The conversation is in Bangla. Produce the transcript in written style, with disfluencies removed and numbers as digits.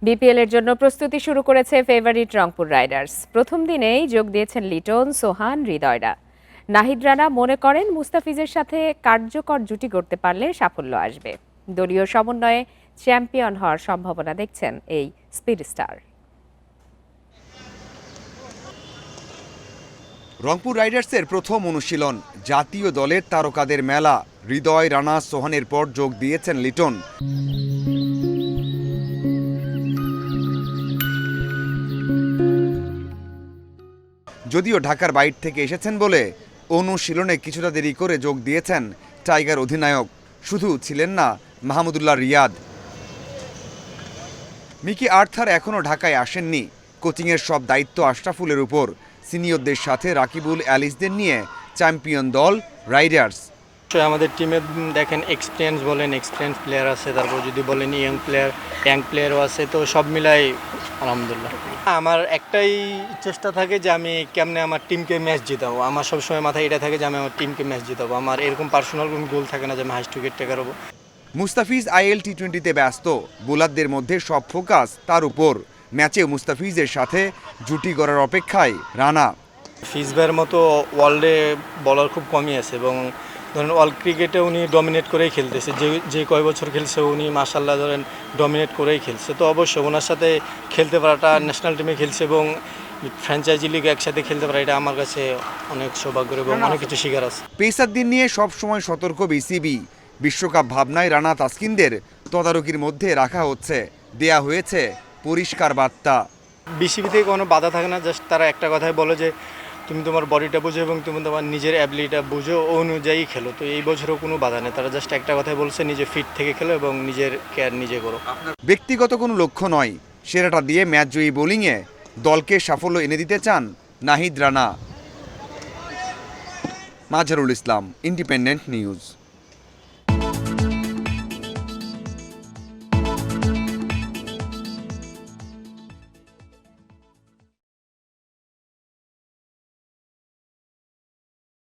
বিপিএল এর জন্য প্রস্তুতি শুরু করেছে ফেভারিট রংপুর রাইডার্স। প্রথম দিনেই যোগ দিয়েছেন লিটন, সোহান, হৃদয়রা। নাহিদ রানা মনে করেন মুস্তাফিজের সাথে কার্যকর জুটি গড়তে পারলে সাফল্য আসবে। দলীয় সমন্বয়ে চ্যাম্পিয়ন হওয়ার সম্ভাবনা দেখছেন এই স্পিড স্টার। রংপুর রাইডার্সের প্রথম অনুশীলন, জাতীয় দলের তারকাদের মেলা। হৃদয়, রানা, সোহানের পর যোগ দিয়েছেন লিটন। যদিও ঢাকার বাইরে থেকে এসেছেন বলে অনুশীলনে কিছুটা দেরি করে যোগ দিয়েছেন টাইগার অধিনায়ক। শুধু ছিলেন না মাহমুদুল্লাহ রিয়াদ। মিকি আর্থার এখনও ঢাকায় আসেননি। কোচিংয়ের সব দায়িত্ব আশরাফুলের উপর। সিনিয়রদের সাথে রাকিবুল, অ্যালিসদের নিয়ে চ্যাম্পিয়ন দল রাইডার্স। আমাদের টিমে দেখেন এক্সপিরিয়েন্স প্লেয়ার আছে, তারপর যদি বলেন ইয়াং প্লেয়ারও আছে, তো সব মিলাই আলহামদুলিল্লাহ। আমার একটাই চেষ্টা থাকে যে আমি কেমনে আমার টিমকে ম্যাচ জিতাবো। আমার সবসময় মাথায় এটা থাকে যে আমি আমার টিমকে ম্যাচ জিতাবো। আমার এরকম পার্সোনাল কোনো গোল থাকে না যে আমি হাইস্ট উইকেট টেকার হবো। মুস্তাফিজ আইএল টি-20তে ব্যস্ত। বোলারদের মধ্যে সব ফোকাস তার উপর। ম্যাচে মুস্তাফিজের সাথে জুটি গড়ার অপেক্ষায় রানা। ফিজবের মতো ওয়ার্ল্ডে বলার খুব কমই আছে এবং ধরেন ওয়ার্ল্ড ক্রিকেটে উনি ডমিনেট করেই খেলতেছে। যে কয় বছর খেলছে উনি মাশাআল্লাহ ধরেন ডমিনেট করেই খেলছে। তো অবশ্যই ওনার সাথে খেলতে পারাটা, ন্যাশনাল টিমে খেলছে এবং ফ্র্যাঞ্চাইজি লিগে একসাথে খেলতে পারা, এটা আমার কাছে অনেক সৌভাগ্য এবং অনেক কিছু শিকার আছে। পেসারদের নিয়ে সবসময় সতর্ক বিসিবি। বিশ্বকাপ ভাবনায় রানা, তাসকিনদের তদারকির মধ্যে রাখা হচ্ছে। দেয়া হয়েছে পরিষ্কার বার্তা। বিসিবি থেকে কোনো বাধা থাকে না, জাস্ট তারা একটা কথাই বলে যে তুমি তোমার বডিটা বুঝো এবং তুমি তোমার নিজের অ্যাবিলিটিটা বুঝো, ও অনুযায়ী খেলো। তো এই বছরও কোনো বাধা নেই, তারা জাস্ট একটা কথাই বলছে, নিজে ফিট থেকে খেলো এবং নিজের কেয়ার নিজে করো। ব্যক্তিগত কোনো লক্ষ্য নয়, সেরাটা দিয়ে ম্যাচ জয়ী বোলিংয়ে দলকে সাফল্য এনে দিতে চান নাহিদ রানা। Mazharul Islam, independent news.